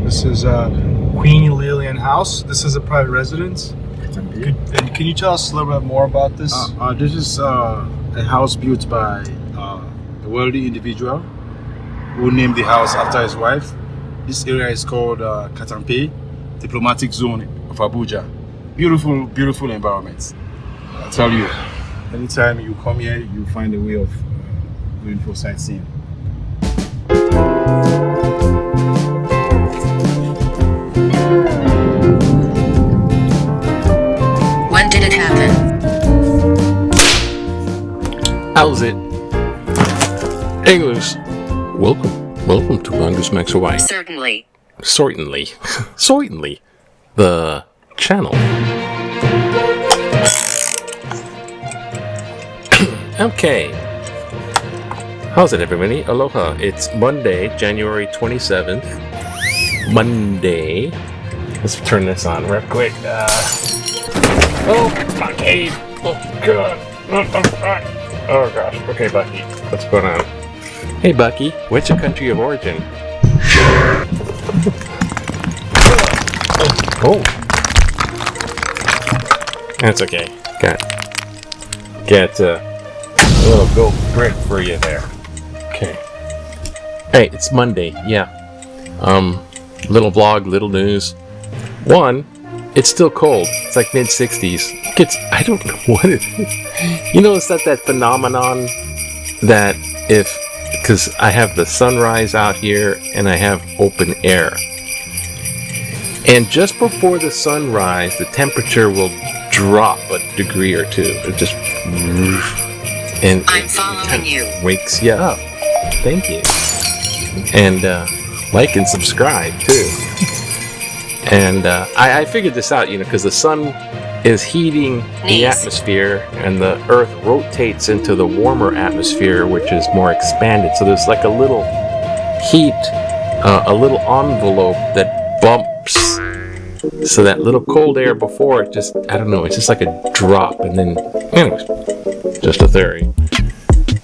This is Queen Lillian House. This is a private residence. Can you tell us a little bit more about this? This is a house built by a wealthy individual who named the house after his wife. This area is called Katampe, Diplomatic Zone of Abuja. Beautiful, beautiful environment. I tell you, anytime you come here, you find a way of going for sightseeing. When did it happen? How's it? English. Welcome to Mongoose Max Hawaii. Certainly. The channel. Okay. How's it, everybody? Aloha. It's Monday, January 27th. Monday. Let's turn this on real quick. Bucky. Oh, God. Oh, gosh. Okay, Bucky. What's going on? Hey, Bucky. What's your country of origin? Oh. That's okay. Get a little goat brick for you there. Okay. Hey, it's Monday. Yeah. Little vlog, little news. One, it's still cold. It's like mid-60s. I don't know what it is. You know, it's that phenomenon that because I have the sunrise out here and I have open air. And just before the sunrise, the temperature will drop a degree or two. It just, and I'm following you. Wakes you up. Thank you. And like and subscribe too. And I figured this out, because the sun is heating the atmosphere and the earth rotates into the warmer atmosphere, which is more expanded. So there's like a little heat, a little envelope that bumps. So that little cold air before it just, I don't know, it's just like a drop. And then, anyways, just a theory.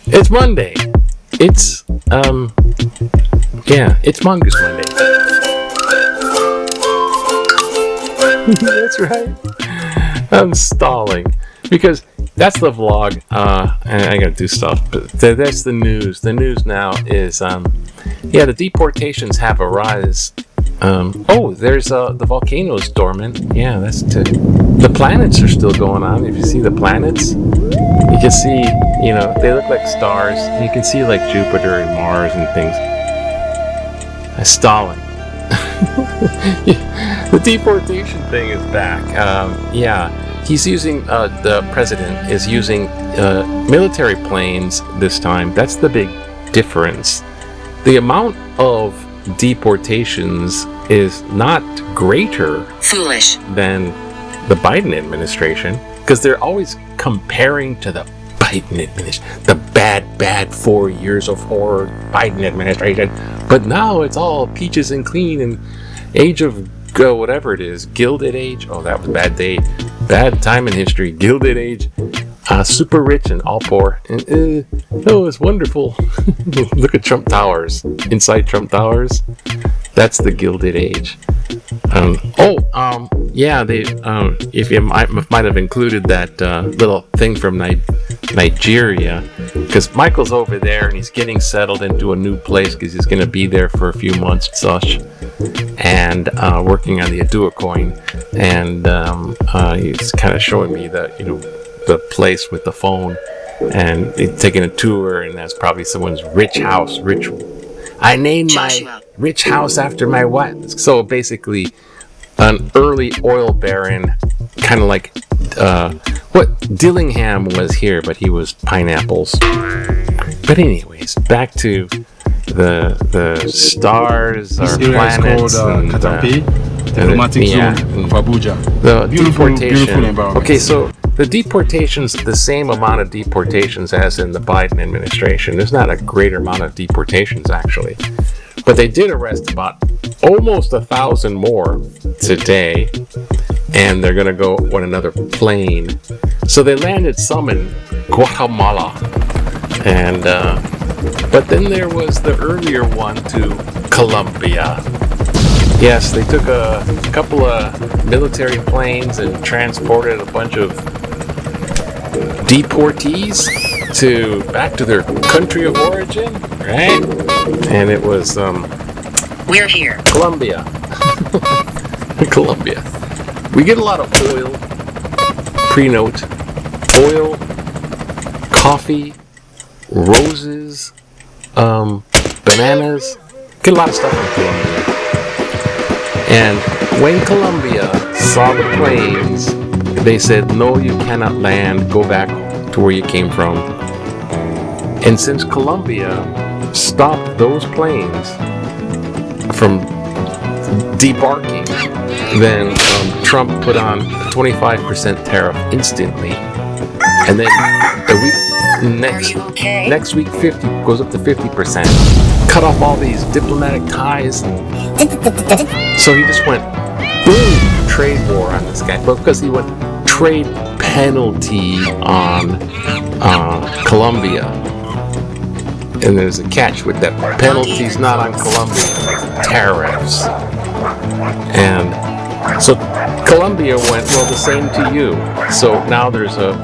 It's Monday. It's Mongoose Monday. That's right. I'm stalling because that's the vlog. And I gotta do stuff, but that's the news. The news now is, the deportations have a rise. There's the volcano's dormant. Yeah, that's the planets are still going on. If you see the planets, you can see, they look like stars. You can see like Jupiter and Mars and things. Stalling. The deportation thing is back. He's using, the president is using military planes this time. That's the big difference. The amount of deportations is not greater than the Biden administration, because they're always comparing to the Biden administration, the bad 4 years of horror Biden administration. But now it's all peaches and clean and age of whatever it is, Gilded Age. Oh, that was bad time in history. Gilded Age, super rich and all poor. And it's wonderful. Look at Trump Towers. Inside Trump Towers, that's the Gilded Age. They if you might have included that little thing from Nigeria, because Michael's over there and he's getting settled into a new place because he's going to be there for a few months and such, and working on the Adua coin, and he's kind of showing me the place with the phone, and he's taking a tour, and that's probably someone's rich house. I named my rich house after my wife. So basically, an early oil baron, kind of like what Dillingham was here, but he was pineapples. But anyways, back to the stars or planets. Called Katampe, Diplomatic Zone of Abuja. The beautiful deportation. Environment. Okay, so the deportations, the same amount of deportations as in the Biden administration. There's not a greater amount of deportations, actually. But they did arrest about almost 1,000 more today, and they're going to go on another plane. So they landed some in Guatemala. And but then there was the earlier one to Colombia. Yes, they took a couple of military planes and transported a bunch of deportees back to their country of origin, right? And it was We're here. Colombia. Colombia. We get a lot of oil, pre-note, oil, coffee, roses, bananas. Get a lot of stuff from Colombia. And when Colombia saw the planes, they said, no, you cannot land, go back to where you came from. And since Colombia stopped those planes from debarking, then Trump put on a 25% tariff instantly. And then next week 50 goes up to 50%. Cut off all these diplomatic ties. So he just went boom, trade war on this guy. But because he went trade penalty on Colombia. And there's a catch with that. Penalties not on Colombia, tariffs. And so Colombia went, well, the same to you. So now there's a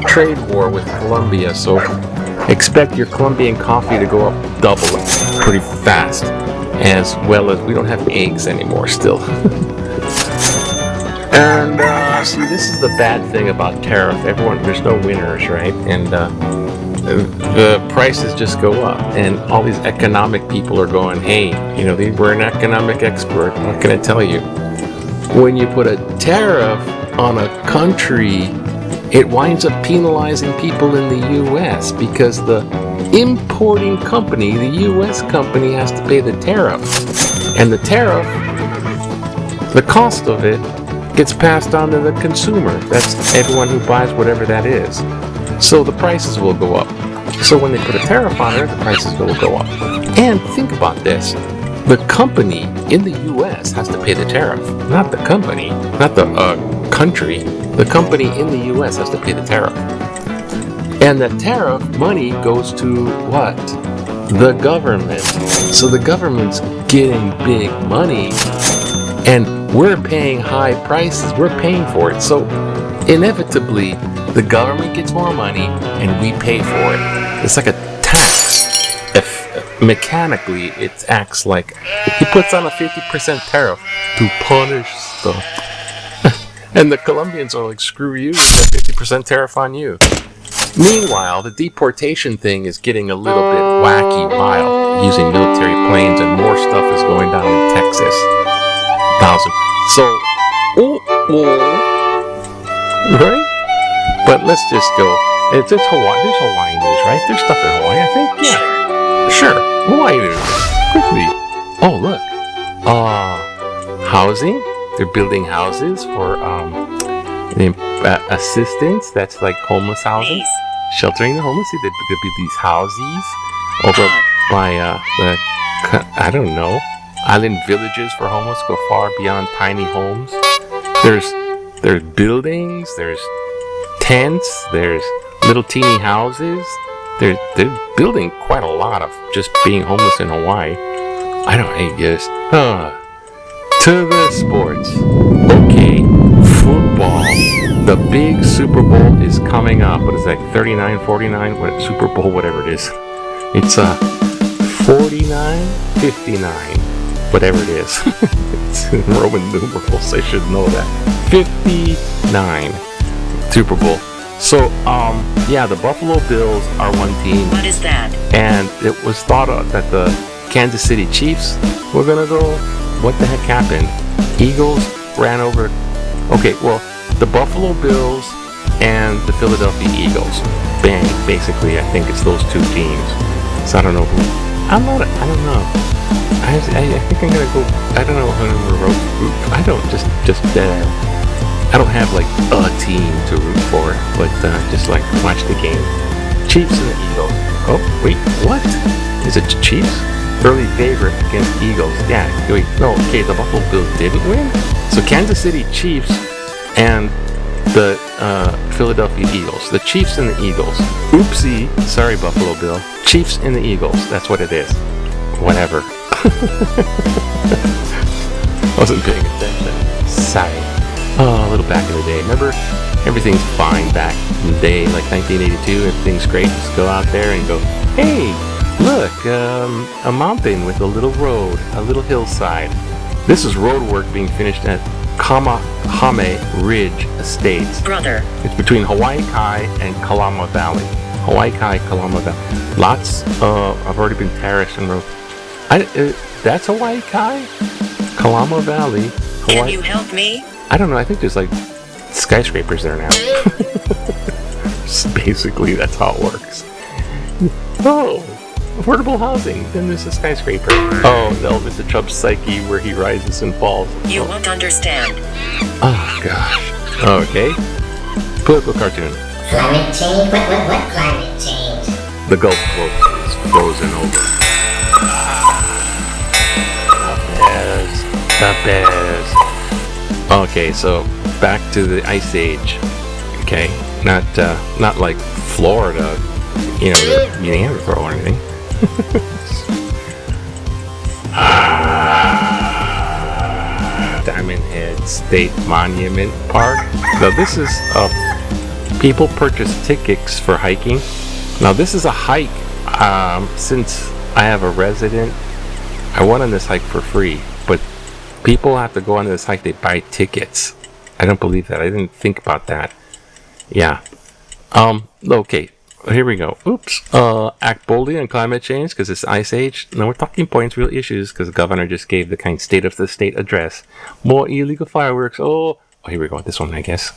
trade war with Colombia. So expect your Colombian coffee to go up double pretty fast. As well as we don't have eggs anymore still. And see, this is the bad thing about tariff. There's no winners, right? And the prices just go up, and all these economic people are going, hey, we're an economic expert. What can I tell you? When you put a tariff on a country, it winds up penalizing people in the U.S. because the importing company, the U.S. company, has to pay the tariff. And the tariff, the cost of it, gets passed on to the consumer. That's everyone who buys whatever that is. So the prices will go up. So when they put a tariff on it, the prices will go up. And think about this. The company in the U.S. has to pay the tariff. Not the company, not the country. The company in the U.S. has to pay the tariff. And the tariff money goes to what? The government. So the government's getting big money, and we're paying high prices. We're paying for it. So inevitably, the government gets more money, and we pay for it. It's like a tax. Mechanically, it acts like he puts on a 50% tariff to punish stuff. And the Colombians are like, screw you, it's a 50% tariff on you. Meanwhile, the deportation thing is getting a little bit wacky wild, using military planes, and more stuff is going down in Texas. So, right? But let's just go. It's Hawaii. There's Hawaii news, right? There's stuff in Hawaii, I think. Yeah. Sure. Hawaii news. Quickly. Oh, look. Housing. They're building houses for assistance. That's like homeless housing. Please. Sheltering the homeless. There could be these houses over by I don't know. Island villages for homeless go far beyond tiny homes. There's buildings. There's tents. There's little teeny houses. They're building quite a lot of just being homeless in Hawaii. I guess. To the sports. Okay, football. The big Super Bowl is coming up. What is that? 39, 49? What Super Bowl? Whatever it is. It's 49, 59. Whatever it is. It's in Roman numerals. I should know that. 59 Super Bowl. So, yeah, the Buffalo Bills are one team. What is that? And it was thought that the Kansas City Chiefs were going to go. What the heck happened? Eagles ran over. Okay, well, the Buffalo Bills and the Philadelphia Eagles. Bang, basically, I think it's those two teams. So I don't know who. I don't know. I think I'm gonna go. I don't know who to root. I don't I don't have like a team to root for, but just like watch the game. Chiefs and the Eagles. Oh wait, what? Is it the Chiefs? Early favorite against Eagles. Yeah. Wait, no. Okay, the Buffalo Bills didn't win. So Kansas City Chiefs and the Philadelphia Eagles. The Chiefs and the Eagles. Oopsie. Sorry, Buffalo Bill. Chiefs and the Eagles. That's what it is. Whatever. Wasn't paying attention. Sorry. Oh, a little back in the day. Remember, everything's fine back in the day, like 1982. Everything's great. Just go out there and go, hey, look, a mountain with a little road, a little hillside. This is road work being finished at Kamahame Ridge Estates. Brother. It's between Hawaii Kai and Kalama Valley. Hawaii Kai, Kalama Valley. Lots. I've already been terraced and road. That's Hawaii Kai, Kalama Valley. Hawaii. Can you help me? I don't know. I think there's like skyscrapers there now. Basically, that's how it works. Oh, affordable housing. Then there's a skyscraper. Oh, Elvis the Chubb Psyche, where he rises and falls. You won't understand. Oh gosh. Okay. Political cartoon. Climate change? What climate change? The Gulf Coast is frozen over. The bears. Okay, so back to the Ice Age. Okay, not like Florida, you know, the Neanderthal or anything. Diamond Head State Monument Park. Now this is people purchase tickets for hiking. Now this is a hike. Since I have a resident, I went on this hike for free, but people have to go on this hike. They buy tickets. I don't believe that. I didn't think about that. Yeah. Okay. Here we go. Oops. Act boldly on climate change because it's Ice Age. Now we're talking points, real issues, because the governor just gave the kind state of the state address. More illegal fireworks. Oh, here we go. This one, I guess.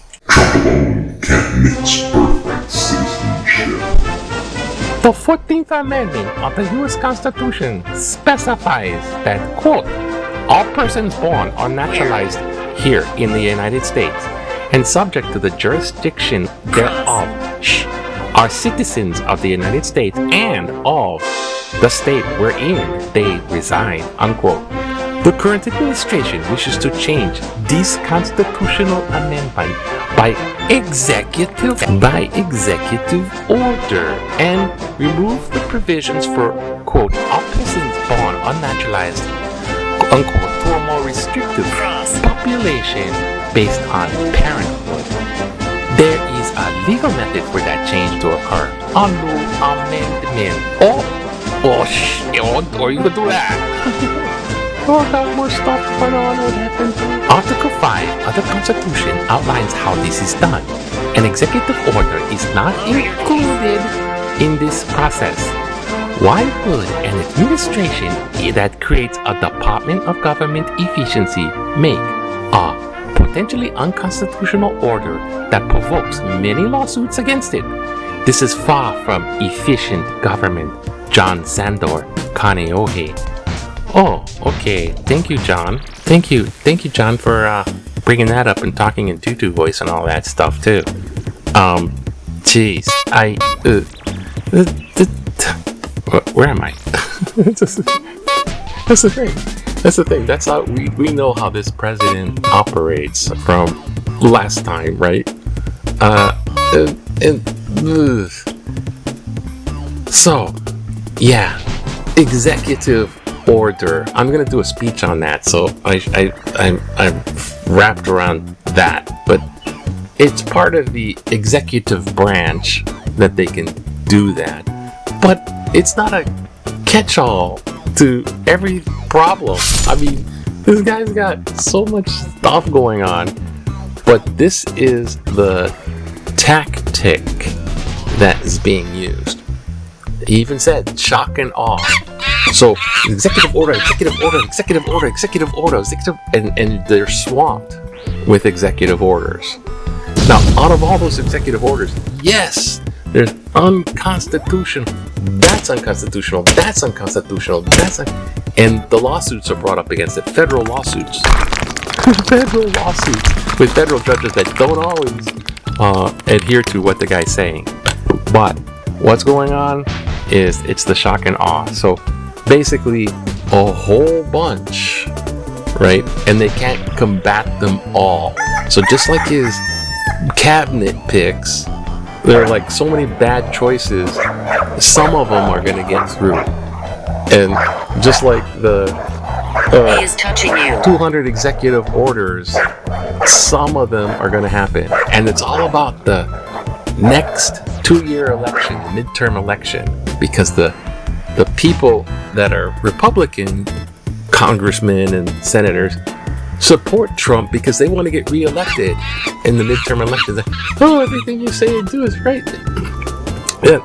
The 14th Amendment of the U.S. Constitution specifies that, quote, all persons born or naturalized here in the United States and subject to the jurisdiction thereof are citizens of the United States and of the state wherein they reside, unquote. The current administration wishes to change this constitutional amendment by executive order and remove the provisions for, quote, all persons born or naturalized, unquote, to a more restrictive population based on parenthood. There is a legal method for that change to occur. A new amendment. Or you could do that. Oh, I got more stuff going on. What happened? Article 5 of the Constitution outlines how this is done. An executive order is not included in this process. Why would an administration that creates a Department of Government Efficiency make a potentially unconstitutional order that provokes many lawsuits against it? This is far from efficient government. John Sandor, Kaneohe. Oh, okay. Thank you, John. Thank you, John, for bringing that up and talking in tutu voice and all that stuff too. Jeez, where am I? That's the thing. That's how we know how this president operates from last time, right? So, yeah, executive order. I'm gonna do a speech on that, so I'm wrapped around that. But it's part of the executive branch that they can do that. But it's not a catch-all to every problem. I mean, this guy's got so much stuff going on, but this is the tactic that is being used. He even said shock and awe. So executive order, and they're swamped with executive orders. Now, out of all those executive orders, yes, there's unconstitutional. That's unconstitutional. And the lawsuits are brought up against it. Federal lawsuits with federal judges that don't always adhere to what the guy's saying. But what's going on is it's the shock and awe. So basically a whole bunch, right? And they can't combat them all. So just like his cabinet picks. There are like so many bad choices. Some of them are going to get through. And just like the He is touching you. 200 executive orders, some of them are going to happen. And it's all about the next 2-year election, the midterm election, because the people that are Republican congressmen and senators support Trump because they want to get reelected in the midterm elections. Oh, everything you say and do is right. Yeah.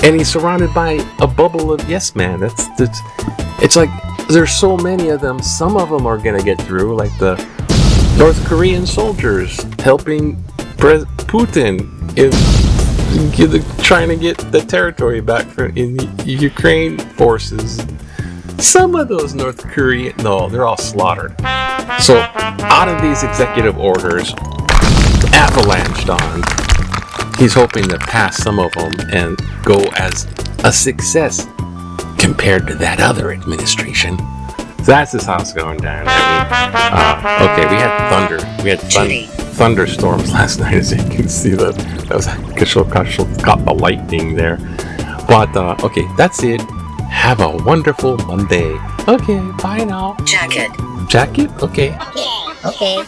And he's surrounded by a bubble of yes men. It's like there's so many of them. Some of them are going to get through, like the North Korean soldiers helping Putin in trying to get the territory back in the Ukraine forces. Some of those North Korean, no, they're all slaughtered. So out of these executive orders, avalanched on, he's hoping to pass some of them and go as a success compared to that other administration. So that's just how it's going down. Okay, we had thunder. We had thunderstorms last night, as you can see. That was got the lightning there. But okay, that's it. Have a wonderful Monday. Okay, bye now. Jacket. Jacket? Okay. Okay.